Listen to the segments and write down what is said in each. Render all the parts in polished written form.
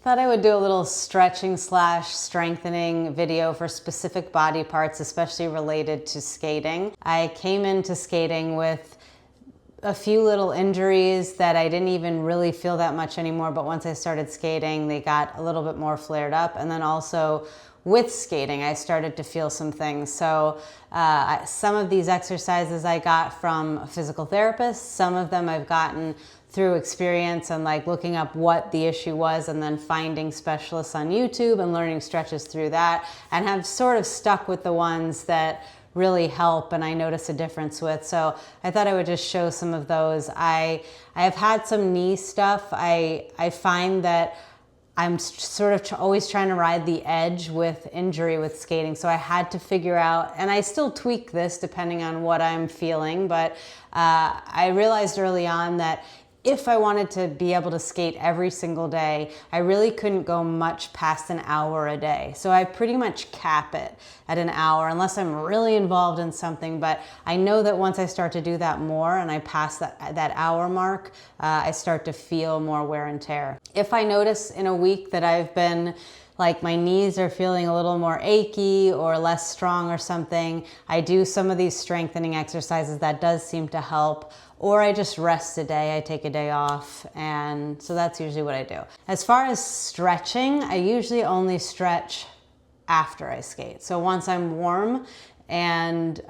Thought I would do a little stretching slash strengthening video for specific body parts, especially related to skating. I came into skating with a few little injuries that I didn't even really feel that much anymore, but once I started skating, they got a little bit more flared up. And then also with skating, I started to feel some things. So some of these exercises I got from a physical therapist, some of them I've gotten through experience and like looking up what the issue was and then finding specialists on YouTube and learning stretches through that, and have sort of stuck with the ones that really help and I notice a difference with. So I thought I would just show some of those. I have had some knee stuff. I find that I'm sort of always trying to ride the edge with injury with skating. So I had to figure out, and I still tweak this depending on what I'm feeling, but I realized early on that if I wanted to be able to skate every single day, I really couldn't go much past an hour a day. So I pretty much cap it at an hour unless I'm really involved in something. But I know that once I start to do that more and I pass that hour mark, I start to feel more wear and tear. If I notice in a week that I've been like my knees are feeling a little more achy or less strong or something, I do some of these strengthening exercises. That does seem to help. Or I just rest a day, I take a day off, and so that's usually what I do. As far as stretching, I usually only stretch after I skate. So once I'm warm, and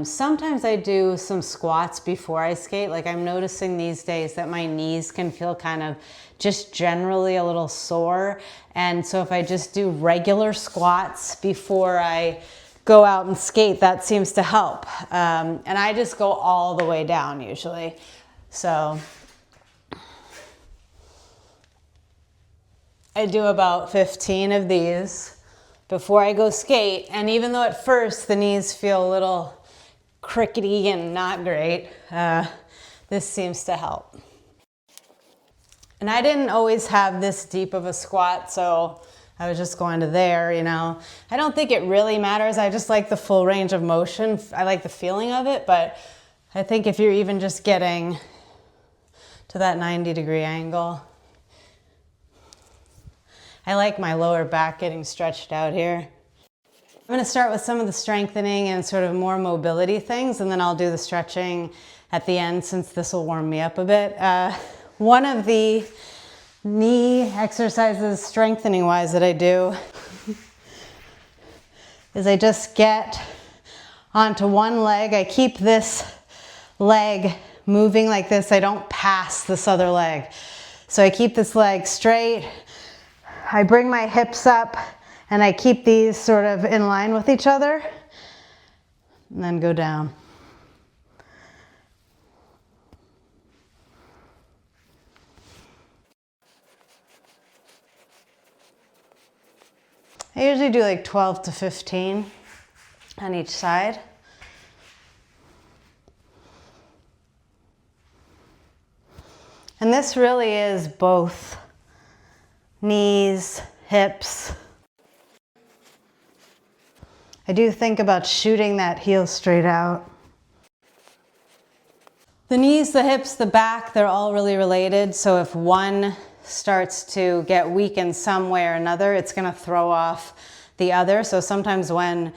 sometimes I do some squats before I skate. Like I'm noticing these days that my knees can feel kind of just generally a little sore. And so if I just do regular squats before I go out and skate, that seems to help. And I just go all the way down usually. So I do about 15 of these before I go skate. And even though at first the knees feel a little crickety and not great, this seems to help. And I didn't always have this deep of a squat, so I was just going to there, you know. I don't think it really matters. I just like the full range of motion. I like the feeling of it, but I think if you're even just getting to that 90-degree angle, I like my lower back getting stretched out here. I'm going to start with some of the strengthening and sort of more mobility things, and then I'll do the stretching at the end since this will warm me up a bit. One of the knee exercises strengthening wise that I do is I just get onto one leg. I keep this leg moving like this. I don't pass this other leg. So I keep this leg straight. I bring my hips up and I keep these sort of in line with each other and then go down. I usually do like 12 to 15 on each side. And this really is both knees, hips. I do think about shooting that heel straight out. The knees, the hips, the back, they're all really related. So if one starts to get weak in some way or another, it's going to throw off the other. So sometimes when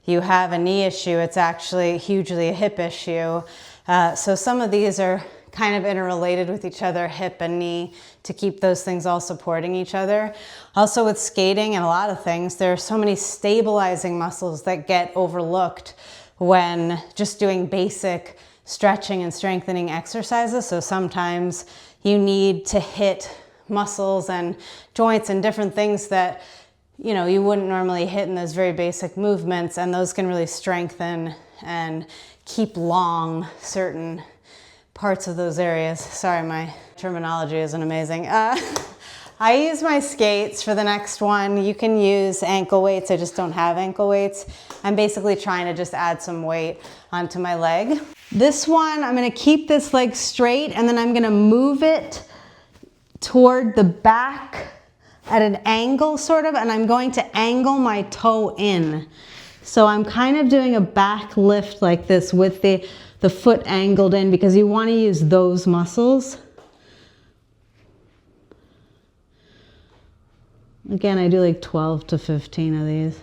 you have a knee issue, it's actually hugely a hip issue. So some of these are kind of interrelated with each other, hip and knee, to keep those things all supporting each other. Also with skating and a lot of things, there are so many stabilizing muscles that get overlooked when just doing basic stretching and strengthening exercises. So sometimes you need to hit muscles and joints and different things that you wouldn't normally hit in those very basic movements, and those can really strengthen and keep long certain parts of those areas. Sorry, my terminology isn't amazing. I use my skates for the next one. You can use ankle weights. I just don't have ankle weights. I'm basically trying to just add some weight onto my leg. This one, I'm going to keep this leg straight and then I'm going to move it toward the back at an angle sort of, and I'm going to angle my toe in. So I'm kind of doing a back lift like this with the foot angled in, because you want to use those muscles. Again, I do like 12 to 15 of these.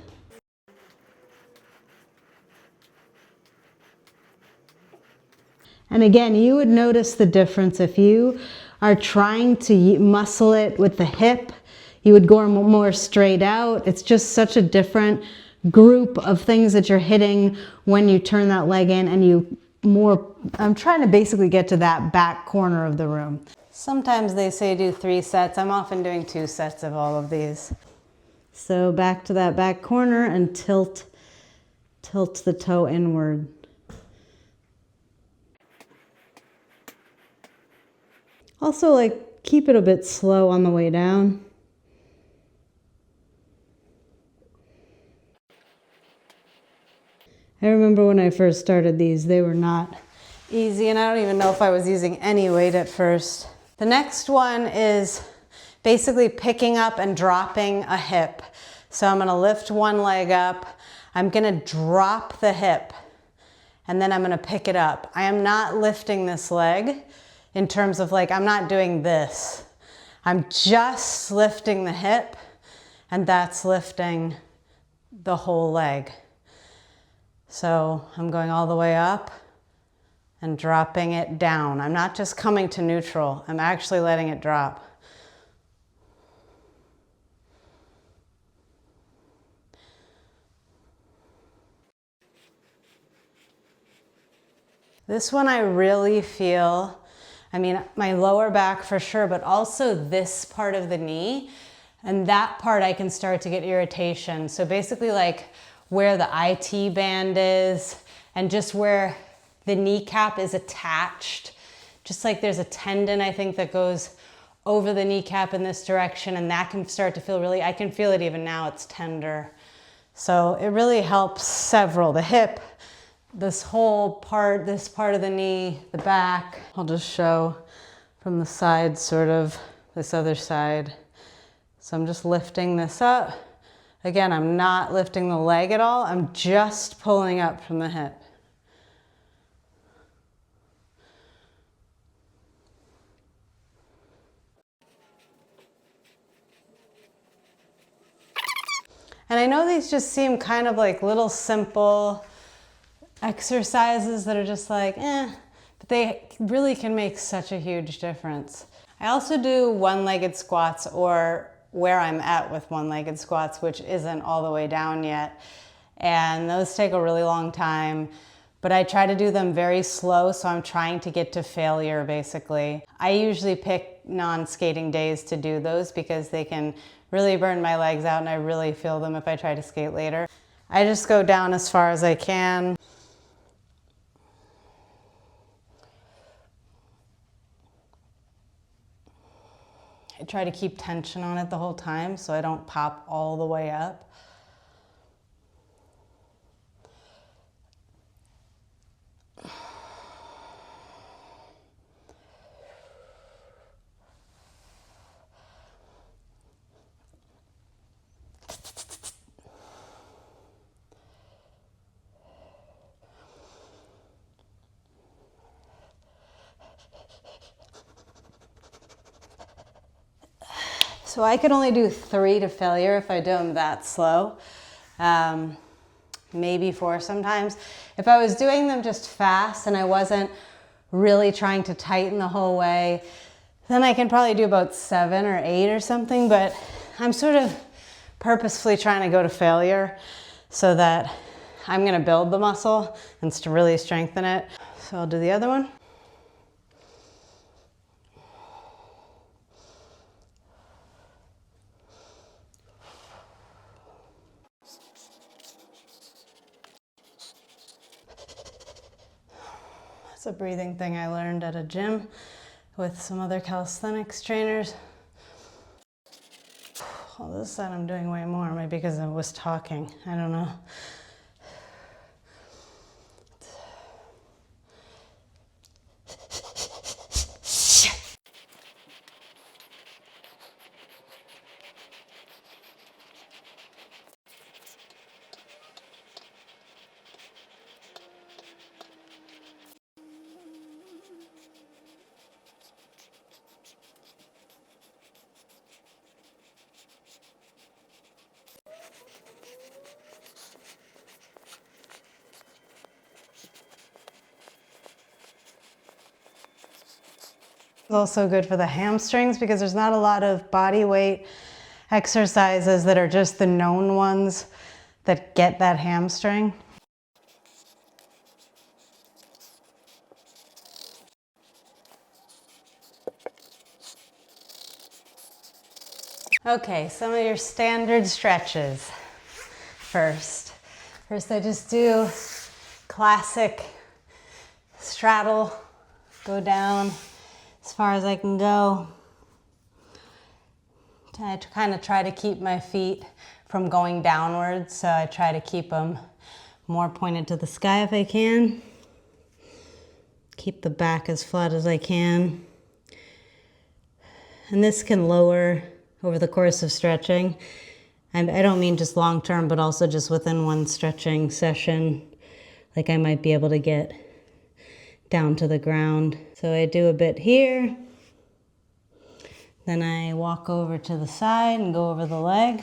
And again, you would notice the difference if you are trying to muscle it with the hip. You would go more straight out. It's just such a different group of things that you're hitting when you turn that leg in and you more, I'm trying to basically get to that back corner of the room. Sometimes they say do 3 sets. I'm often doing 2 sets of all of these. So back to that back corner and tilt the toe inward. Also, like, keep it a bit slow on the way down. I remember when I first started these, they were not easy, and I don't even know if I was using any weight at first. The next one is basically picking up and dropping a hip. So I'm gonna lift one leg up, I'm gonna drop the hip, and then I'm gonna pick it up. I am not lifting this leg in terms of like, I'm not doing this. I'm just lifting the hip, and that's lifting the whole leg. So I'm going all the way up and dropping it down. I'm not just coming to neutral, I'm actually letting it drop. This one I really feel, I mean, my lower back for sure, but also this part of the knee. And that part I can start to get irritation. So basically like where the IT band is and just where the kneecap is attached. Just like there's a tendon, I think, that goes over the kneecap in this direction, and that can start to feel really, I can feel it even now, it's tender. So it really helps several, the hip, this whole part, this part of the knee, the back. I'll just show from the side, sort of, this other side. So I'm just lifting this up. Again, I'm not lifting the leg at all. I'm just pulling up from the hip. And I know these just seem kind of like little simple exercises that are just like, but they really can make such a huge difference. I also do one-legged squats, or where I'm at with one-legged squats, which isn't all the way down yet. And those take a really long time, but I try to do them very slow, so I'm trying to get to failure, basically. I usually pick non-skating days to do those because they can really burn my legs out, and I really feel them if I try to skate later. I just go down as far as I can. I try to keep tension on it the whole time so I don't pop all the way up. So I could only do 3 to failure if I do them that slow. Maybe 4 sometimes. If I was doing them just fast and I wasn't really trying to tighten the whole way, then I can probably do about 7 or 8 or something, but I'm sort of purposefully trying to go to failure so that I'm gonna build the muscle and to really strengthen it. So I'll do the other one. It's a breathing thing I learned at a gym with some other calisthenics trainers. Well, this side I'm doing way more, maybe because I was talking, I don't know. It's also good for the hamstrings because there's not a lot of body weight exercises that are just the known ones that get that hamstring. Okay, some of your standard stretches. First I just do classic straddle, go down as far as I can go. I kind of try to keep my feet from going downwards, so I try to keep them more pointed to the sky if I can. Keep the back as flat as I can. And this can lower over the course of stretching. And I don't mean just long term, but also just within one stretching session. Like I might be able to get down to the ground. So I do a bit here. Then I walk over to the side and go over the leg.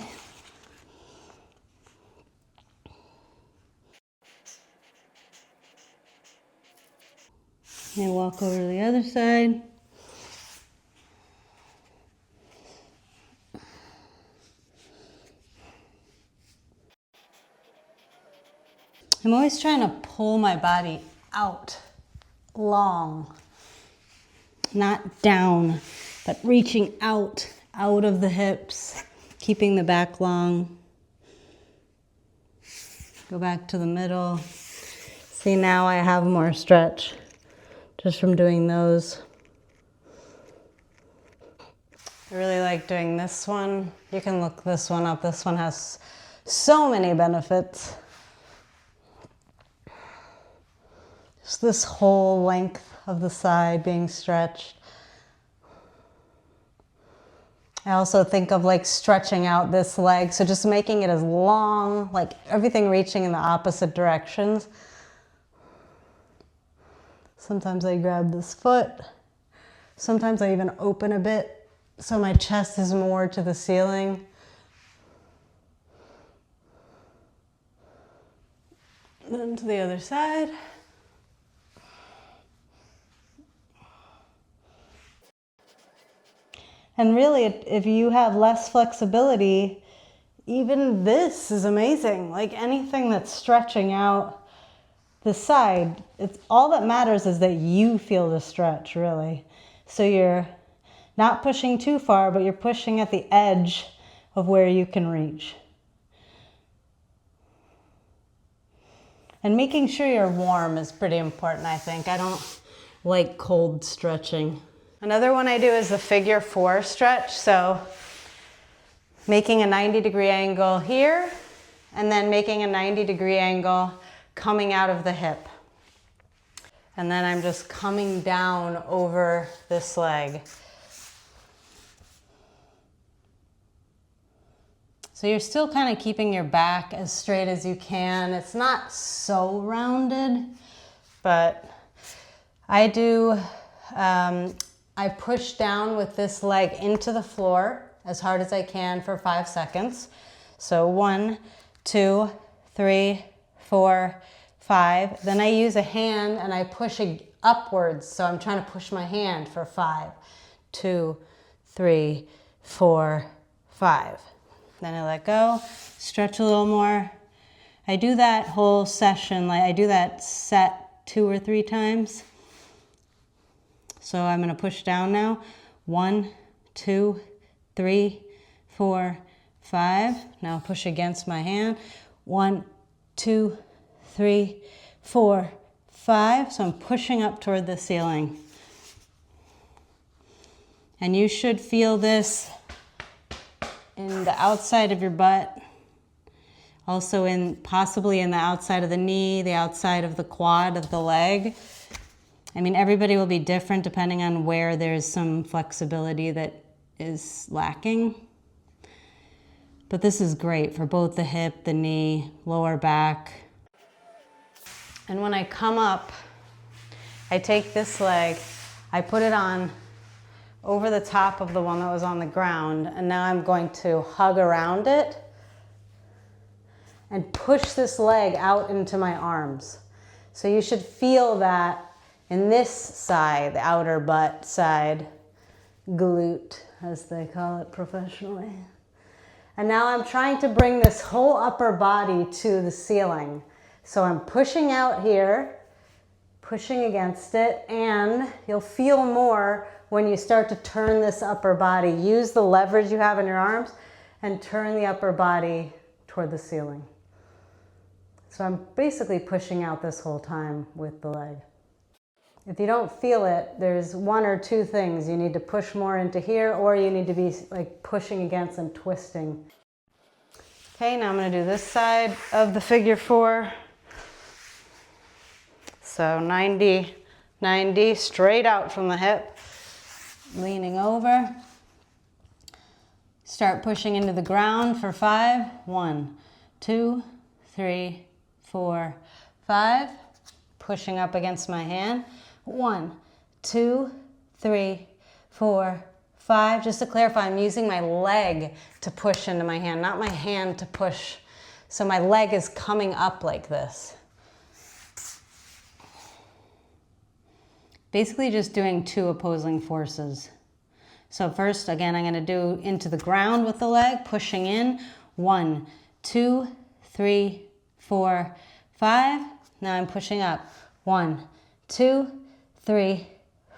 And walk over to the other side. I'm always trying to pull my body out long, not down, but reaching out of the hips, keeping the back long. Go back to the middle. See, now I have more stretch just from doing those. I really like doing this one. You can look this one up. This one has so many benefits. Just this whole length of the side being stretched. I also think of like stretching out this leg, so just making it as long, like everything reaching in the opposite directions. Sometimes I grab this foot. Sometimes I even open a bit so my chest is more to the ceiling. Then to the other side. And really, if you have less flexibility, even this is amazing. Like anything that's stretching out the side, it's all that matters is that you feel the stretch, really. So you're not pushing too far, but you're pushing at the edge of where you can reach. And making sure you're warm is pretty important, I think. I don't like cold stretching. Another one I do is the figure 4 stretch. So making a 90-degree angle here, and then making a 90-degree angle coming out of the hip. And then I'm just coming down over this leg. So you're still kind of keeping your back as straight as you can. It's not so rounded, but I do, I push down with this leg into the floor as hard as I can for 5 seconds. So 1, 2, 3, 4, 5. Then I use a hand and I push upwards. So I'm trying to push my hand for 5, 2, 3, 4, 5. Then I let go, stretch a little more. I do that whole session, like I do that set 2 or 3 times. So I'm going to push down now. 1, 2, 3, 4, 5. Now push against my hand. 1, 2, 3, 4, 5. So I'm pushing up toward the ceiling. And you should feel this in the outside of your butt. Also possibly in the outside of the knee, the outside of the quad of the leg. I mean, everybody will be different depending on where there's some flexibility that is lacking. But this is great for both the hip, the knee, lower back. And when I come up, I take this leg, I put it on over the top of the one that was on the ground, and now I'm going to hug around it and push this leg out into my arms. So you should feel that in this side, the outer butt side, glute, as they call it professionally. And now I'm trying to bring this whole upper body to the ceiling. So I'm pushing out here, pushing against it, and you'll feel more when you start to turn this upper body. Use the leverage you have in your arms and turn the upper body toward the ceiling. So I'm basically pushing out this whole time with the leg. If you don't feel it, there's one or two things. You need to push more into here, or you need to be like pushing against and twisting. Okay, now I'm going to do this side of the figure 4. So 90, 90, straight out from the hip, leaning over. Start pushing into the ground for 5. 1, 2, 3, 4, 5. Pushing up against my hand. 1, 2, 3, 4, 5. Just to clarify, I'm using my leg to push into my hand, not my hand to push. So my leg is coming up like this. Basically just doing 2 opposing forces. So first, again, I'm going to do into the ground with the leg, pushing in. 1, 2, 3, 4, 5. Now I'm pushing up. 1, 2, 3,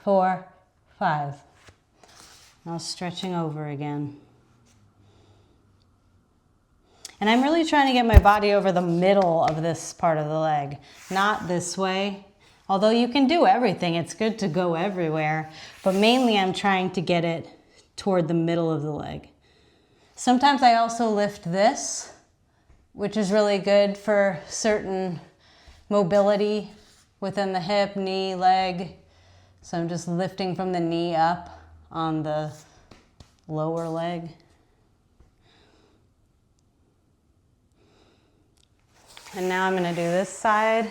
4, 5. Now stretching over again. And I'm really trying to get my body over the middle of this part of the leg, not this way. Although you can do everything, it's good to go everywhere, but mainly I'm trying to get it toward the middle of the leg. Sometimes I also lift this, which is really good for certain mobility within the hip, knee, leg. So I'm just lifting from the knee up on the lower leg. And now I'm going to do this side.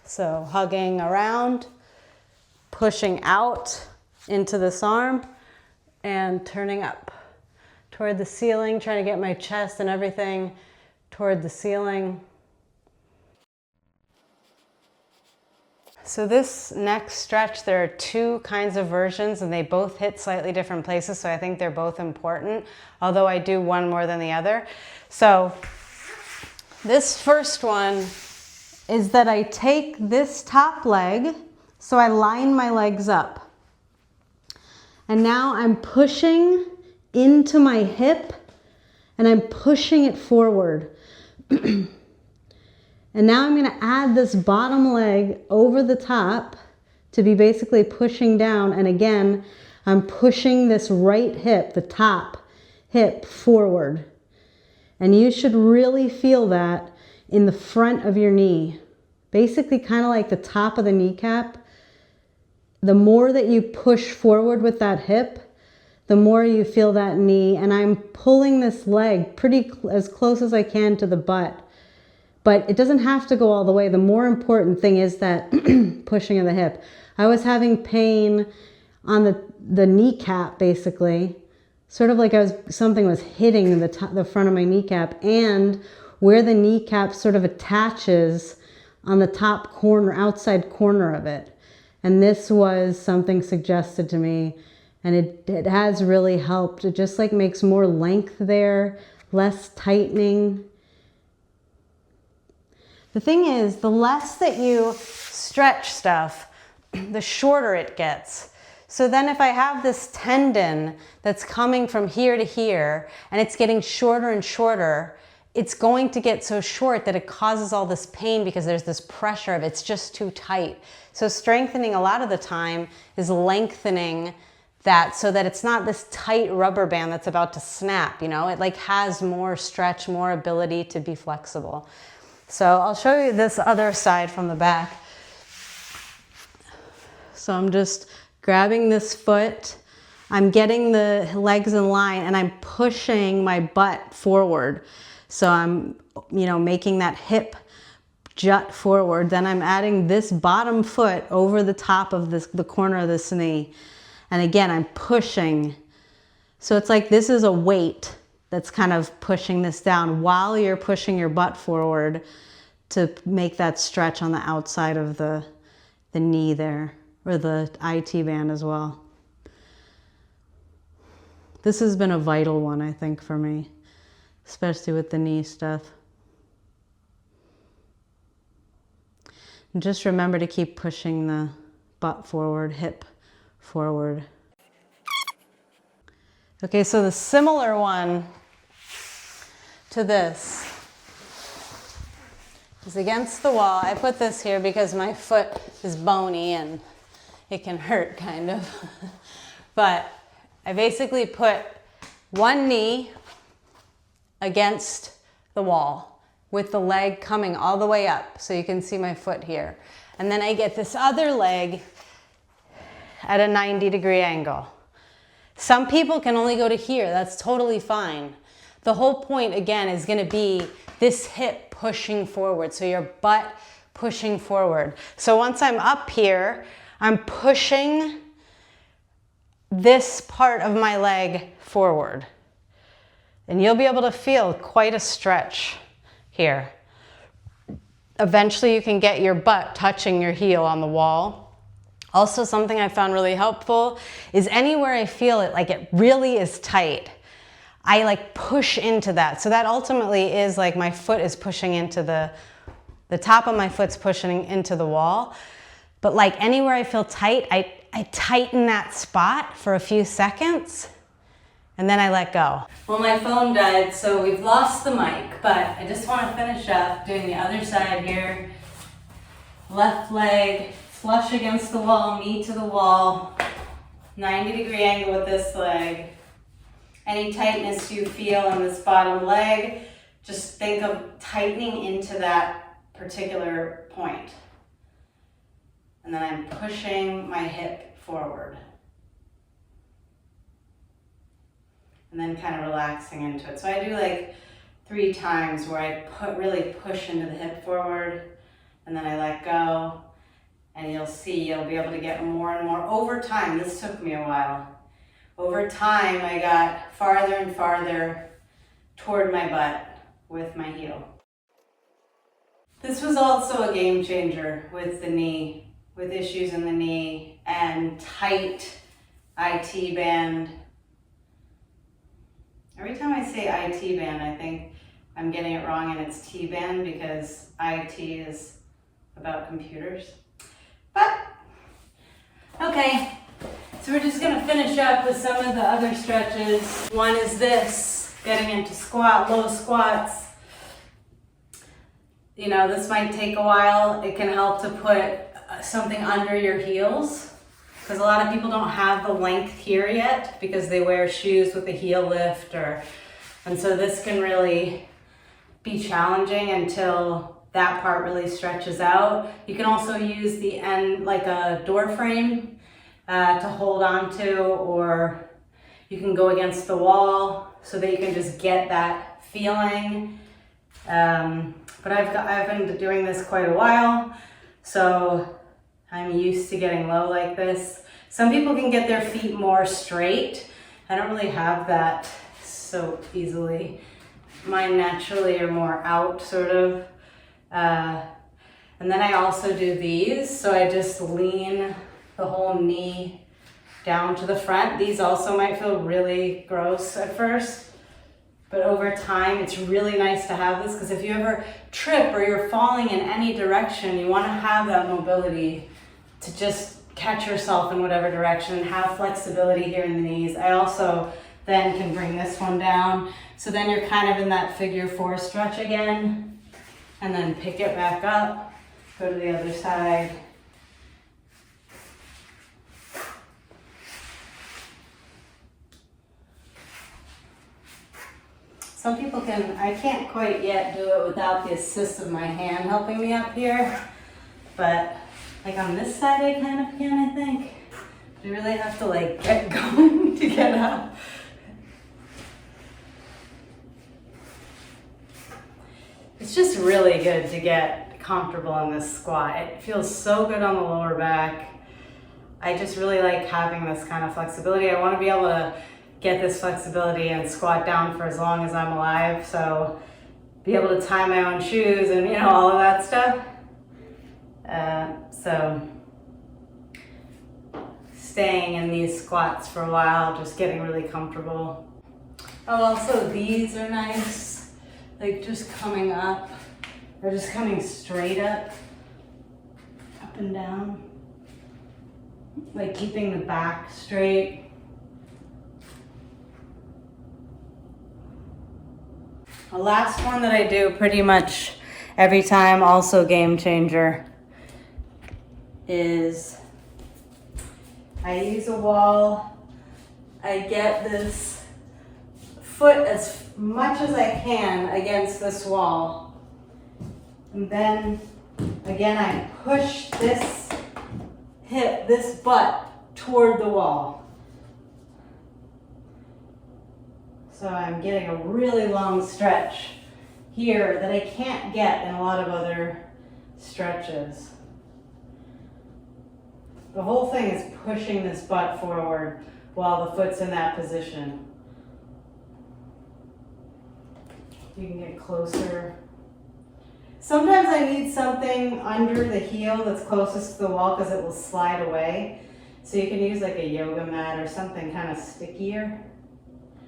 So hugging around, pushing out into this arm, and turning up toward the ceiling, trying to get my chest and everything toward the ceiling. So this next stretch, there are 2 kinds of versions and they both hit slightly different places, so I think they're both important, although I do one more than the other. So this first one is that I take this top leg, so I line my legs up. And now I'm pushing into my hip and I'm pushing it forward. And now I'm going to add this bottom leg over the top to be basically pushing down. And again, I'm pushing this right hip, the top hip, forward. And you should really feel that in the front of your knee. Basically kind of like the top of the kneecap. The more that you push forward with that hip, the more you feel that knee. And I'm pulling this leg pretty as close as I can to the butt. But it doesn't have to go all the way. The more important thing is that pushing of the hip. I was having pain on the kneecap, basically. Sort of like something was hitting the front of my kneecap, and where the kneecap sort of attaches on the top corner, outside corner of it. And this was something suggested to me, and it has really helped. It just like makes more length there, less tightening. The thing is, the less that you stretch stuff, the shorter it gets. So then if I have this tendon that's coming from here to here, and it's getting shorter and shorter, it's going to get so short that it causes all this pain because there's this pressure of it's just too tight. So strengthening a lot of the time is lengthening that so that it's not this tight rubber band that's about to snap, you know? It like has more stretch, more ability to be flexible. So I'll show you this other side from the back. So I'm just grabbing this foot, I'm getting the legs in line, and I'm pushing my butt forward. So I'm, making that hip jut forward. Then I'm adding this bottom foot over the top of the corner of this knee. And again, I'm pushing. So it's like this is a weight that's kind of pushing this down while you're pushing your butt forward to make that stretch on the outside of the the knee there, or the IT band as well. This has been a vital one, I think, for me, especially with the knee stuff. And just remember to keep pushing the butt forward, hip forward. Okay, so the similar one to this is against the wall. I put this here because my foot is bony and it can hurt kind of. But I basically put one knee against the wall with the leg coming all the way up, so you can see my foot here. And then I get this other leg at a 90-degree angle. Some people can only go to here. That's totally fine. The whole point, again, is going to be this hip pushing forward, so your butt pushing forward. So once I'm up here, I'm pushing this part of my leg forward. And you'll be able to feel quite a stretch here. Eventually you can get your butt touching your heel on the wall. Also, something I found really helpful is anywhere I feel it, like it really is tight, I like push into that. So that ultimately is like my foot is pushing into the top of my foot's pushing into the wall. But like anywhere I feel tight, I tighten that spot for a few seconds and then I let go. Well, my phone died, so we've lost the mic, but I just want to finish up doing the other side here. Left leg, flush against the wall, knee to the wall, 90-degree angle with this leg. Any tightness you feel in this bottom leg, just think of tightening into that particular point. And then I'm pushing my hip forward. And then kind of relaxing into it. So I do like 3 times where I really push into the hip forward, and then I let go. And you'll see, you'll be able to get more and more. Over time, this took me a while. Over time, I got farther and farther toward my butt with my heel. This was also a game changer with the knee, with issues in the knee and tight IT band. Every time I say IT band, I think I'm getting it wrong and it's T-band because IT is about computers. But, okay, so we're just gonna finish up with some of the other stretches. One is this, getting into low squats. You know, this might take a while. It can help to put something under your heels because a lot of people don't have the length here yet because they wear shoes with a heel lift and so this can really be challenging until that part really stretches out. You can also use the end like a door frame to hold on to, or you can go against the wall so that you can just get that feeling. But I've been doing this quite a while, so I'm used to getting low like this. Some people can get their feet more straight. I don't really have that so easily. Mine naturally are more out, sort of. And then I also do these, so I just lean the whole knee down to the front. These also might feel really gross at first, but over time it's really nice to have this because if you ever trip or you're falling in any direction, you want to have that mobility to just catch yourself in whatever direction and have flexibility here in the knees. I also then can bring this one down. So then you're kind of in that figure 4 stretch again, and then pick it back up, go to the other side. Some people I can't quite yet do it without the assist of my hand helping me up here, but like on this side I kind of can, I think. You really have to like get going to get up. It's just really good to get comfortable in this squat. It feels so good on the lower back. I just really like having this kind of flexibility. I want to be able to get this flexibility and squat down for as long as I'm alive. So be able to tie my own shoes and all of that stuff. So staying in these squats for a while, just getting really comfortable. Oh, also these are nice, like just coming up, or just coming straight up and down, like keeping the back straight. The last one that I do pretty much every time, also game changer, is I use a wall. I get this foot as much as I can against this wall. And then again, I push this hip, this butt toward the wall. So I'm getting a really long stretch here that I can't get in a lot of other stretches. The whole thing is pushing this butt forward while the foot's in that position. You can get closer. Sometimes I need something under the heel that's closest to the wall because it will slide away. So you can use like a yoga mat or something kind of stickier.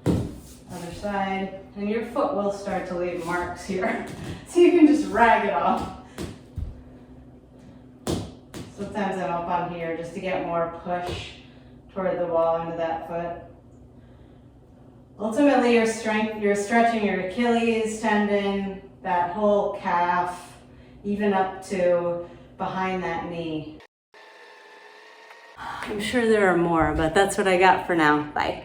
Other side. And your foot will start to leave marks here. So you can just rag it off. Sometimes I'm up on here just to get more push toward the wall into that foot. Ultimately, you're stretching your Achilles tendon, that whole calf, even up to behind that knee. I'm sure there are more, but that's what I got for now. Bye.